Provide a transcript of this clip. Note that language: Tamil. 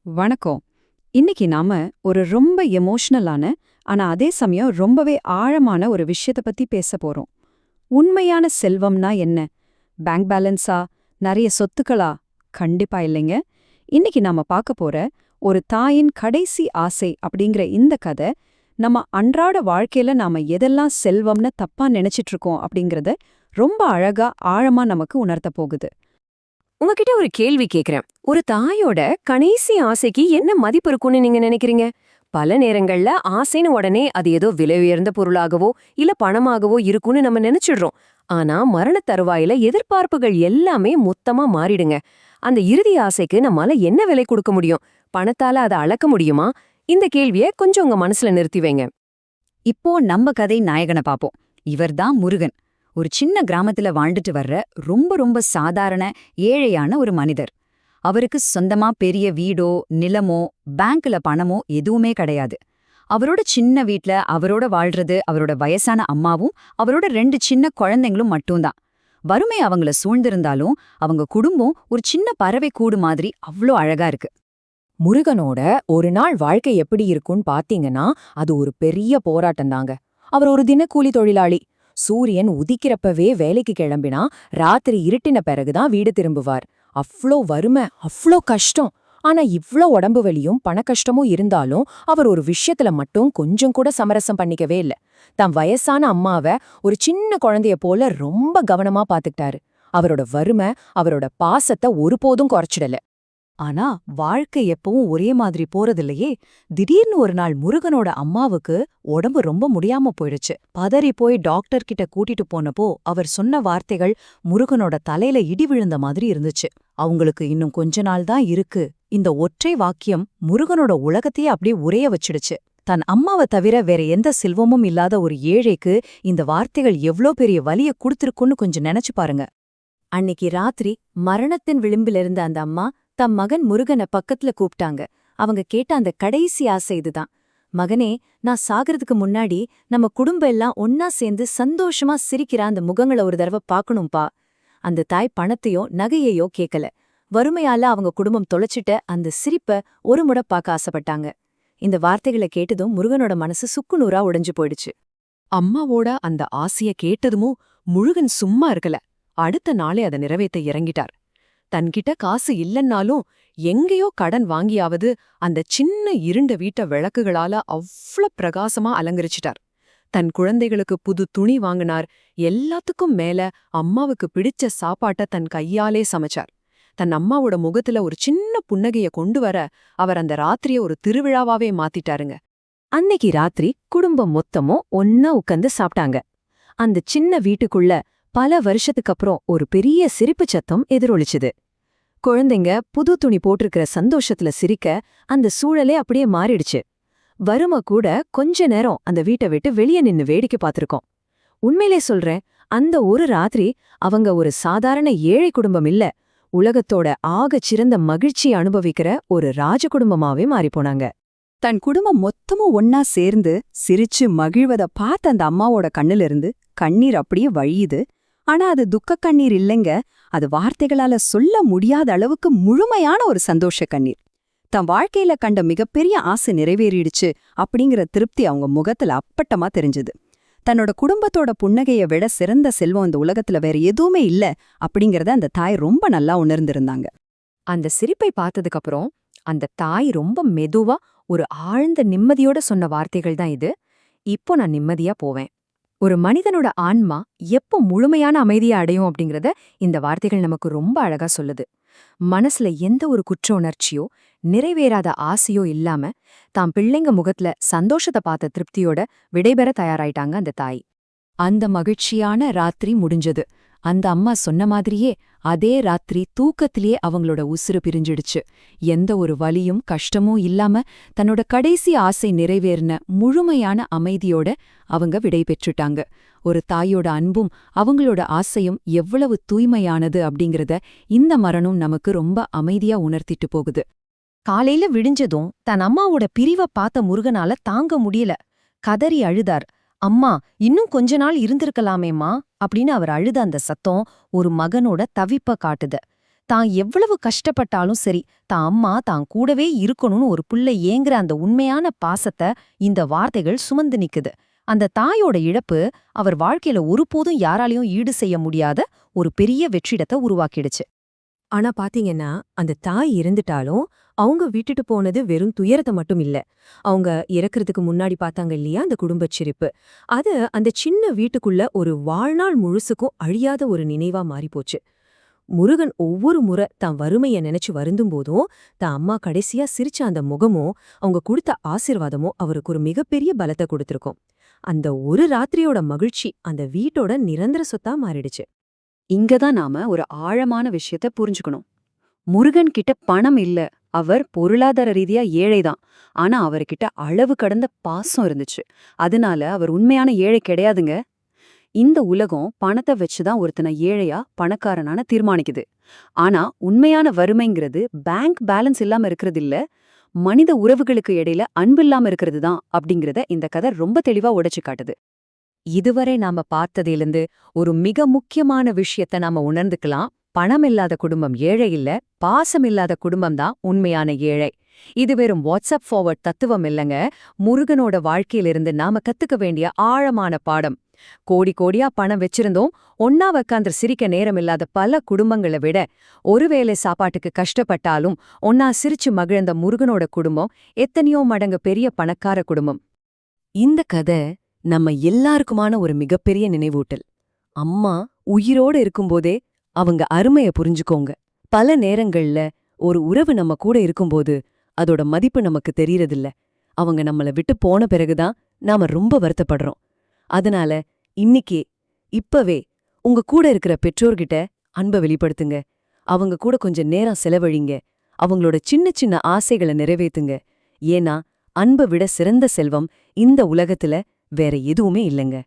வணக்கம். இன்னைக்கு நாம ஒரு ரொம்ப எமோஷனலான, ஆனா அதே சமயம் ரொம்பவே ஆழமான ஒரு விஷயத்த பத்தி பேச போறோம். உண்மையான செல்வம்னா என்ன? பேங்க் பேலன்ஸா? நிறைய சொத்துக்களா? கண்டிப்பா இல்லைங்க. இன்னைக்கு நாம பார்க்க போற ஒரு தாயின் கடைசி ஆசை அப்படிங்கிற இந்த கதை, நம்ம அன்றாட வாழ்க்கையில நாம எதெல்லாம் செல்வம்னு தப்பா நினைச்சிட்டு இருக்கோம் அப்படிங்கறத ரொம்ப அழகா, ஆழமா நமக்கு உணர்த்த போகுது. உங்ககிட்ட ஒரு கேள்வி கேக்குறேன். ஒரு தாயோட கடைசி ஆசைக்கு என்ன மதிப்பு இருக்கும்னு நீங்க நினைக்கிறீங்க? பல நேரங்கள்ல ஆசைன்னு உடனே அது ஏதோ விலை உயர்ந்த பொருளாகவோ இல்ல பணமாகவோ இருக்கும்னு நம்ம நினைச்சிடுறோம். ஆனா மரண தருவாயில எதிர்பார்ப்புகள் எல்லாமே மொத்தமா மாறிடுங்க. அந்த இறுதி ஆசைக்கு நம்மால என்ன விலை கொடுக்க முடியும்? பணத்தால அதை அளக்க முடியுமா? இந்த கேள்விய கொஞ்சம் உங்க மனசுல நிறுத்தி வைங்க. இப்போ நம்ம கதை நாயகனை பாப்போம். இவர்தான் முருகன். ஒரு சின்ன கிராமத்துல வாழ்ந்துட்டு வர்ற ரொம்ப ரொம்ப சாதாரண ஏழையான ஒரு மனிதர். அவருக்கு சொந்தமா பெரிய வீடோ நிலமோ பேங்க்ல பணமோ எதுவுமே கிடையாது. அவரோட சின்ன வீட்ல அவரோட வாழ்றது அவரோட வயசான அம்மாவும் அவரோட 2 சின்ன குழந்தைங்களும் மட்டும்தான். வறுமை அவங்கள சூழ்ந்திருந்தாலும் அவங்க குடும்பம் ஒரு சின்ன பறவை கூடு மாதிரி அவ்ளோ அழகா இருக்கு. முருகனோட ஒரு நாள் வாழ்க்கை எப்படி இருக்கும்னு பாத்தீங்கன்னா, அது ஒரு பெரிய போராட்டம் தாங்க. அவர் ஒரு தினக்கூலி தொழிலாளி. சூரியன் உதிக்கிறப்பவே வேலைக்கு கிளம்பினா, ராத்திரி இருட்டின பிறகுதான் வீடு திரும்புவார். அவ்ளோ வறுமை, அவ்ளோ கஷ்டம். ஆனா இவ்ளோ உடம்பு வலியும் பணக்கஷ்டமும் இருந்தாலும், அவர் ஒரு விஷயத்துல மட்டும் கொஞ்சம் கூட சமரசம் பண்ணிக்கவே இல்ல. தன் வயசான அம்மாவ ஒரு சின்ன குழந்தைய போல ரொம்ப கவனமா பாத்துக்கிட்டாரு. அவரோட வறுமை, அவரோட பாசத்தை ஒருபோதும் குறைச்சிடல. ஆனா வாழ்க்கை எப்பவும் ஒரே மாதிரி போறதில்லையே. திடீர்னு ஒரு நாள் முருகனோட அம்மாவுக்கு உடம்பு ரொம்ப முடியாம போயிடுச்சு. பதறி போய் டாக்டர் கிட்ட கூட்டிட்டு போனப்போ அவர் சொன்ன வார்த்தைகள் முருகனோட தலையில இடி விழுந்த மாதிரி இருந்துச்சு. அவங்களுக்கு இன்னும் கொஞ்ச நாள் தான் இருக்கு. இந்த ஒற்றை வாக்கியம் முருகனோட உலகத்தையே அப்படியே உறைய வச்சிடுச்சு. தன் அம்மாவை தவிர வேற எந்த செல்வமும் இல்லாத ஒரு ஏழைக்கு இந்த வார்த்தைகள் எவ்ளோ பெரிய வலிய குடுத்திருக்குன்னு கொஞ்சம் நினைச்சு பாருங்க. அன்னிக்கு ராத்திரி மரணத்தின் விளிம்பிலிருந்த அந்த அம்மா தம் மகன் முருகனை பக்கத்துல கூப்பிட்டாங்க. அவங்க கேட்ட அந்த கடைசி ஆசை இதுதான். மகனே, நான் சாகிறதுக்கு முன்னாடி நம்ம குடும்பம் எல்லாம் ஒன்னா சேர்ந்து சந்தோஷமா சிரிக்கிற அந்த முகங்களை ஒரு தடவை பார்க்கணும்பா. அந்த தாய் பணத்தையோ நகையையோ கேட்கல. வறுமையால அவங்க குடும்பம் தொலைச்சிட்ட அந்த சிரிப்ப ஒரு முறை பார்க்க ஆசைப்பட்டாங்க. இந்த வார்த்தைகளை கேட்டதும் முருகனோட மனசு சுக்குநூறா உடைஞ்சு போயிடுச்சு. அம்மாவோட அந்த ஆசைய கேட்டதுமோ முருகன் சும்மா இருக்கல. அடுத்த நாளே அதை நிறைவேத்த இறங்கிட்டார். தன்கிட்ட காசு இல்லன்னாலும் எங்கேயோ கடன் வாங்கியாவது அந்த சின்ன இருண்ட வீட்ட விளக்குகளால அவ்ளோ பிரகாசமா அலங்கரிச்சிட்டார். தன் குழந்தைகளுக்கு புது துணி வாங்கினார். எல்லாத்துக்கும் மேல அம்மாவுக்கு பிடிச்ச சாப்பாட்ட தன் கையாலே சமைச்சார். தன் அம்மாவோட முகத்துல ஒரு சின்ன புன்னகைய கொண்டு வர அவர் அந்த ராத்திரிய ஒரு திருவிழாவாவே மாத்திட்டாருங்க. அன்னைக்கு ராத்திரி குடும்பம் மொத்தமும் ஒன்னா உட்கார்ந்து சாப்பிட்டாங்க. அந்த சின்ன வீட்டுக்குள்ள பல வருஷத்துக்கு அப்புறம் ஒரு பெரிய சிரிப்பு சத்தம் எதிரொலிச்சுது. குழந்தைங்க புது துணி போட்டிருக்கிற சந்தோஷத்துல சிரிக்க அந்த சூழலே அப்படியே மாறிடுச்சு. வறுமை கூட கொஞ்ச நேரம் அந்த வீட்டை விட்டு வெளியே நின்னு வேடிக்கை பார்த்திருக்கோம். உண்மையிலே சொல்றேன், அந்த ஒரு ராத்திரி அவங்க ஒரு சாதாரண ஏழை குடும்பம் இல்ல, உலகத்தோட ஆகச் சிறந்த மகிழ்ச்சி அனுபவிக்கிற ஒரு ராஜ குடும்பமாவே மாறிப்போனாங்க. தன் குடும்பம் மொத்தமும் ஒன்னா சேர்ந்து சிரிச்சு மகிழ்வத பார்த்த அந்த அம்மாவோட கண்ணிலிருந்து கண்ணீர் அப்படியே வழியுது. ஆனா அது துக்க கண்ணீர் இல்லைங்க. அது வார்த்தைகளால சொல்ல முடியாத அளவுக்கு முழுமையான ஒரு சந்தோஷ கண்ணீர். தன் வாழ்க்கையில கண்ட மிகப்பெரிய ஆசை நிறைவேறிடுச்சு அப்படிங்கிற திருப்தி அவங்க முகத்துல அப்பட்டமா தெரிஞ்சது. தன்னோட குடும்பத்தோட புன்னகைய விட சிறந்த செல்வம் இந்த உலகத்துல வேற எதுவுமே இல்ல அப்படிங்கறத அந்த தாய் ரொம்ப நல்லா உணர்ந்திருந்தாங்க. அந்த சிரிப்பை பார்த்ததுக்கு அப்புறம் அந்த தாய் ரொம்ப மெதுவா ஒரு ஆழ்ந்த நிம்மதியோட சொன்ன வார்த்தைகள் தான் இது. இப்போ நான் நிம்மதியா போவேன். ஒரு மனிதனோட ஆன்மா எப்போ முழுமையான அமைதியை அடையும் அப்படிங்கறத இந்த வார்த்தைகள் நமக்கு ரொம்ப அழகா சொல்லுது. மனசுல எந்த ஒரு குற்ற உணர்ச்சியோ நிறைவேறாத ஆசையோ இல்லாம தாம் பிள்ளைங்க முகத்துல சந்தோஷத்தை பார்த்த திருப்தியோட விடைபெற தயாராயிட்டாங்க அந்த தாய். அந்த மகிழ்ச்சியான ராத்திரி முடிஞ்சது. அந்த அம்மா சொன்ன மாதிரியே அதே ராத்திரி தூக்கத்திலேயே அவங்களோட உசுறு பிரிஞ்சிடுச்சு. எந்த ஒரு வலியும் கஷ்டமும் இல்லாம தன்னோட கடைசி ஆசை நிறைவேறின முழுமையான அமைதியோட அவங்க விடை பெற்றுட்டாங்க. ஒரு தாயோட அன்பும் அவங்களோட ஆசையும் எவ்வளவு தூய்மையானது அப்படிங்கறத இந்த மரணம் நமக்கு ரொம்ப அமைதியா உணர்த்திட்டு போகுது. காலையில விடிஞ்சதும் தன் அம்மாவோட பிரிவ பார்த்த முருகனால தாங்க முடியல. கதறி அழுதார். அம்மா, இன்னும் கொஞ்ச நாள் இருந்திருக்கலாமேம்மா அப்படின்னு அவர் அழுத அந்த சத்தம் ஒரு மகனோட தவிப்ப காட்டுது. தான் எவ்வளவு கஷ்டப்பட்டாலும் சரி தான் அம்மா தான் கூடவே இருக்கணும்னு ஒரு புள்ள ஏங்குற அந்த உண்மையான பாசத்தை இந்த வார்த்தைகள் சுமந்து நிக்குது. அந்த தாயோட இழப்பு அவர் வாழ்க்கையில ஒருபோதும் யாராலையும் ஈடு செய்ய முடியாத ஒரு பெரிய வெற்றிடத்தை உருவாக்கிடுச்சு. ஆனா பாத்தீங்கன்னா, அந்த தாய் இருந்துட்டாலும் அவங்க விட்டுட்டு போனது வெறும் துயரத்தை மட்டும் இல்ல. அவங்க இறக்கறதுக்கு முன்னாடி பார்த்தாங்க இல்லையா அந்த குடும்பச் சிரிப்பு. அது அந்த சின்ன வீட்டுக்குள்ள ஒரு வாழ்நாள் முழுசுக்கும் அழியாத ஒரு நினைவா மாறிப்போச்சு. முருகன் ஒவ்வொரு முறை தான் வறுமைய நினைச்சு வருந்தும் போதும் தான் அம்மா கடைசியா சிரிச்ச அந்த முகமும் அவங்க கொடுத்த ஆசீர்வாதமும் அவருக்கு ஒரு மிகப்பெரிய பலத்தை கொடுத்திருக்கும். அந்த ஒரு ராத்திரியோட மகிழ்ச்சி அந்த வீட்டோட நிரந்தர சொத்தா மாறிடுச்சு. இங்கதான் நாம ஒரு ஆழமான விஷயத்த புரிஞ்சுக்கணும். முருகன் கிட்ட பணம் இல்ல, அவர் பொருளாதார ரீதியா ஏழைதான். ஆனா அவர்கிட்ட அளவு கடந்த பாசம் இருந்துச்சு. அதனால அவர் உண்மையான ஏழை கிடையாதுங்க. இந்த உலகம் பணத்தை வச்சுதான் ஒருத்தனை ஏழையா பணக்காரனான தீர்மானிக்குது. ஆனா உண்மையான வறுமைங்கிறது பேங்க் பேலன்ஸ் இல்லாம இருக்கிறது இல்ல, மனித உறவுகளுக்கு இடையில அன்பில்லாம இருக்கிறது தான் அப்படிங்கறத இந்த கதை ரொம்ப தெளிவா உடைச்சு காட்டுது. இதுவரை நாம பார்த்ததிலிருந்து ஒரு மிக முக்கியமான விஷயத்த நாம உணர்ந்துக்கலாம். பணமில்லாத குடும்பம் ஏழை இல்ல, பாசமில்லாத குடும்பம் தான் உண்மையான ஏழை. இது வெறும் வாட்ஸ்அப் ஃபார்வர்ட் தத்துவம் இல்லங்க, முருகனோட வாழ்க்கையிலிருந்து நாம கத்துக்க வேண்டிய ஆழமான பாடம். கோடி கோடியா பணம் வச்சிருந்தோம், ஒன்னா உக்காந்து சிரிக்க நேரமில்லாத பல குடும்பங்களை விட ஒருவேளை சாப்பாட்டுக்கு கஷ்டப்பட்டாலும் ஒன்னா சிரிச்சு மகிழ்ந்த முருகனோட குடும்பம் எத்தனையோ மடங்கு பெரிய பணக்கார குடும்பம். இந்த கதை நம்ம எல்லாருக்குமான ஒரு மிகப்பெரிய நினைவூட்டல். அம்மா உயிரோட இருக்கும்போதே அவங்க அருமைய புரிஞ்சுக்கோங்க. பல நேரங்கள்ல ஒரு உறவு நம்ம கூட இருக்கும்போது அதோட மதிப்பு நமக்கு தெரியறதில்ல. அவங்க நம்மள விட்டு போன பிறகுதான் நாம ரொம்ப வருத்தப்படுறோம். அதனால இன்னிக்கே இப்பவே உங்க கூட இருக்கிற பெற்றோர்கிட்ட அன்பை வெளிப்படுத்துங்க. அவங்க கூட கொஞ்சம் நேரம் செலவழிங்க. அவங்களோட சின்ன சின்ன ஆசைகளை நிறைவேத்துங்க. ஏன்னா அன்பை விட சிறந்த செல்வம் இந்த உலகத்துல வேற எதுவுமே இல்லைங்க.